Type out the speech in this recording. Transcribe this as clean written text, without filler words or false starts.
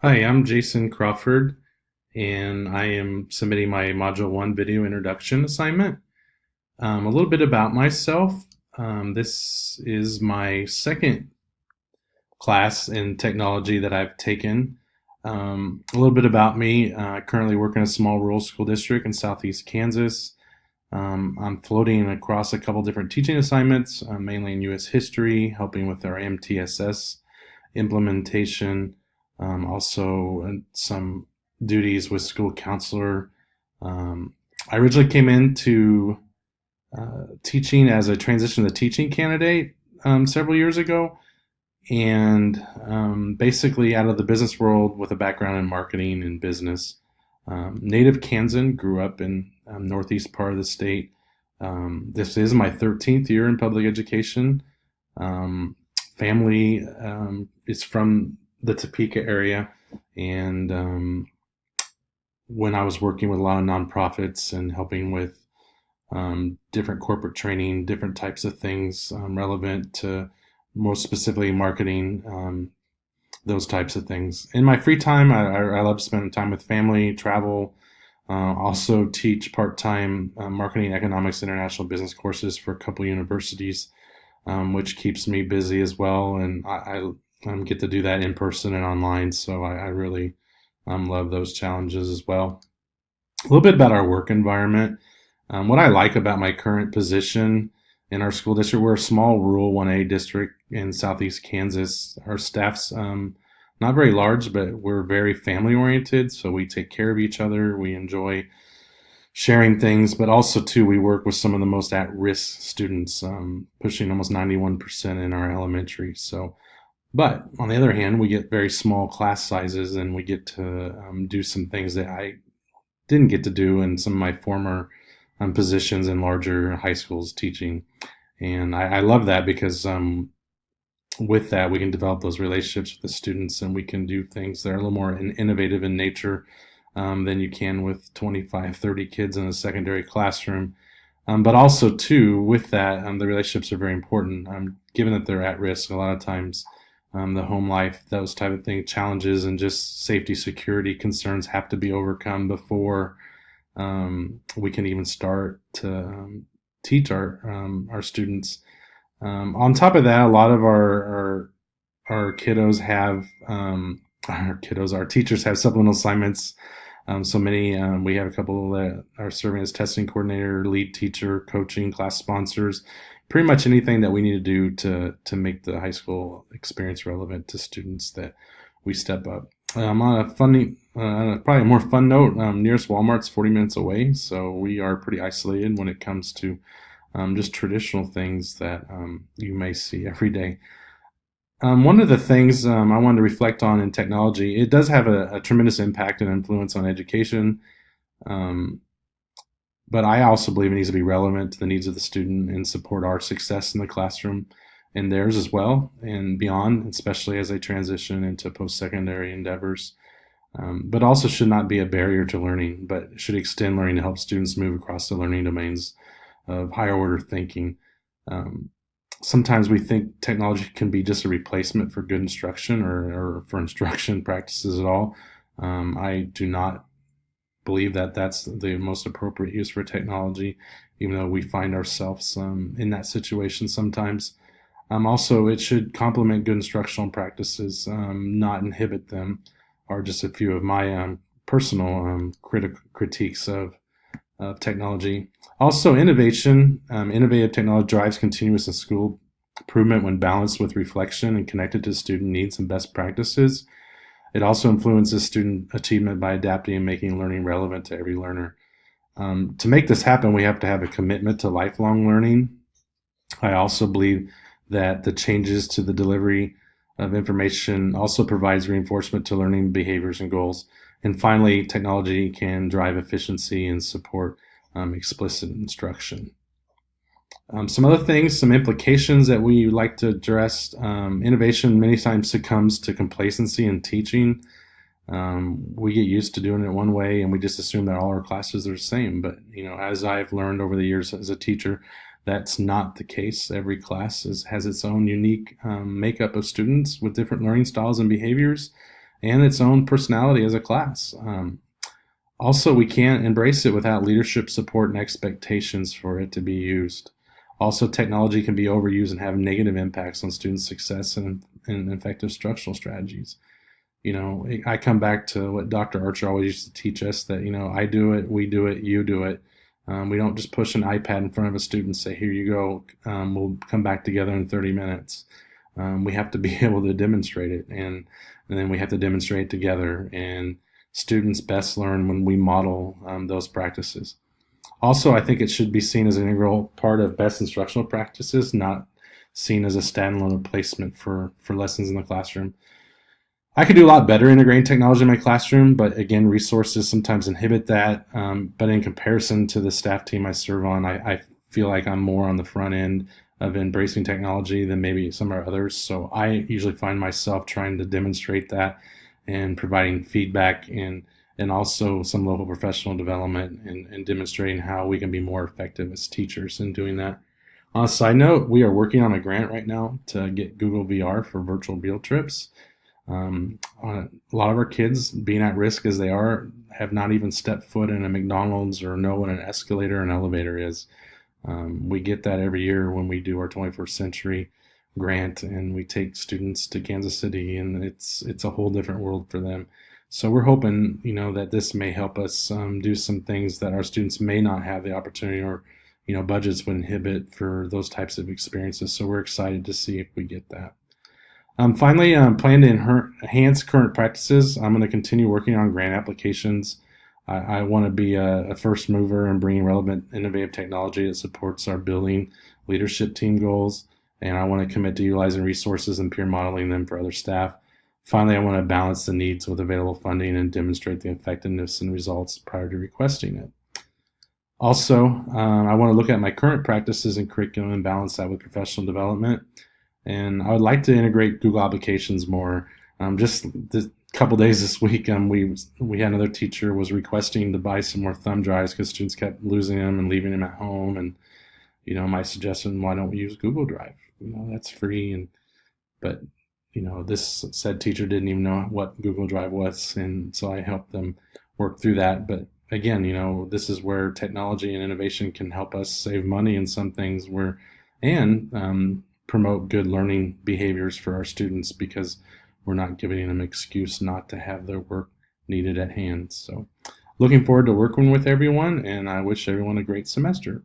Hi, I'm Jason Crawford, and I am submitting my Module 1 video introduction assignment. A little bit about myself. This is my second class in technology that I've taken. A little bit about me. I currently work in a small rural school district in southeast Kansas. I'm floating across a couple different teaching assignments, mainly in U.S. history, helping with our MTSS implementation, also some duties with school counselor. I originally came into teaching as a transition to teaching candidate several years ago, and basically out of the business world with a background in marketing and business. Native Kansan, grew up in northeast part of the state. This is my 13th year in public education. Um, Family is from the Topeka area, and when I was working with a lot of nonprofits and helping with different corporate training, different types of things relevant to most specifically marketing, those types of things. In my free time, I love spending time with family, travel. Also teach part-time marketing, economics, international business courses for a couple universities, which keeps me busy as well. And I get to do that in person and online, so I really love those challenges as well. A little bit about our work environment. What I like about my current position in our school district, we're a small rural 1A district in southeast Kansas. Our staff's not very large, but we're very family oriented, so we take care of each other. We enjoy sharing things, but also too we work with some of the most at-risk students, pushing almost 91% in our elementary. So, but on the other hand, we get very small class sizes, and we get to do some things that I didn't get to do in some of my former positions in larger high schools teaching. And I love that because with that, we can develop those relationships with the students, and we can do things that are a little more innovative in nature than you can with 25, 30 kids in a secondary classroom. But also, too, with that, the relationships are very important. Given that they're at risk, a lot of times the home life, those type of things, challenges, and just safety, security concerns have to be overcome before we can even start to teach our students. On top of that, a lot of our kiddos have our teachers have supplemental assignments. So many, we have a couple that are serving as testing coordinator, lead teacher, coaching, class sponsors, pretty much anything that we need to do to make the high school experience relevant to students that we step up. On a probably a more fun note, nearest Walmart's 40 minutes away, so we are pretty isolated when it comes to just traditional things that you may see every day. One of the things I wanted to reflect on in technology, it does have a tremendous impact and influence on education, um, but I also believe it needs to be relevant to the needs of the student and support our success in the classroom and theirs as well and beyond, especially as they transition into post-secondary endeavors. But also should not be a barrier to learning, but should extend learning to help students move across the learning domains of higher order thinking. Um, Sometimes we think technology can be just a replacement for good instruction or for instruction practices at all. I do not believe that that's the most appropriate use for technology, even though we find ourselves in that situation sometimes. Also, it should complement good instructional practices, not inhibit them, are just a few of my personal critiques of technology. Also, innovation. Innovative technology drives continuous and school improvement when balanced with reflection and connected to student needs and best practices. It also influences student achievement by adapting and making learning relevant to every learner. To make this happen, we have to have a commitment to lifelong learning. I also believe that the changes to the delivery of information also provides reinforcement to learning behaviors and goals. And finally, technology can drive efficiency and support explicit instruction. Some other things, some implications that we like to address. Innovation many times succumbs to complacency in teaching. We get used to doing it one way, and we just assume that all our classes are the same. But as I've learned over the years as a teacher, that's not the case. Every class has its own unique makeup of students with different learning styles and behaviors, and its own personality as a class. Also, we can't embrace it without leadership support and expectations for it to be used. Also, technology can be overused and have negative impacts on student success and effective structural strategies. I come back to what Dr. Archer always used to teach us, that, I do it, we do it, you do it. We don't just push an iPad in front of a student and say, here you go, we'll come back together in 30 minutes. We have to be able to demonstrate it, and then we have to demonstrate it together. And students best learn when we model those practices. Also, I think it should be seen as an integral part of best instructional practices, not seen as a standalone replacement for lessons in the classroom. I could do a lot better integrating technology in my classroom, but again, resources sometimes inhibit that. But in comparison to the staff team I serve on, I feel like I'm more on the front end of embracing technology than maybe some of others. So I usually find myself trying to demonstrate that and providing feedback and also some local professional development and demonstrating how we can be more effective as teachers in doing that. On a side note, we are working on a grant right now to get Google VR for virtual field trips. A lot of our kids, being at risk as they are, have not even stepped foot in a McDonald's or know what an escalator or an elevator is. We get that every year when we do our 21st century grant, and we take students to Kansas City, and it's a whole different world for them. So we're hoping, that this may help us do some things that our students may not have the opportunity, or budgets would inhibit for those types of experiences. So we're excited to see if we get that. Finally, plan to enhance current practices. I'm going to continue working on grant applications. I want to be a first mover in bringing relevant, innovative technology that supports our building leadership team goals, and I want to commit to utilizing resources and peer modeling them for other staff. Finally, I want to balance the needs with available funding and demonstrate the effectiveness and results prior to requesting it. Also, I want to look at my current practices and curriculum and balance that with professional development. And I would like to integrate Google applications more. Just a couple days this week, we had another teacher was requesting to buy some more thumb drives because students kept losing them and leaving them at home. And my suggestion, why don't we use Google Drive? That's free. But this said teacher didn't even know what Google Drive was, and so I helped them work through that. But again, this is where technology and innovation can help us save money in some things, and promote good learning behaviors for our students, because we're not giving them an excuse not to have their work needed at hand. So looking forward to working with everyone, and I wish everyone a great semester.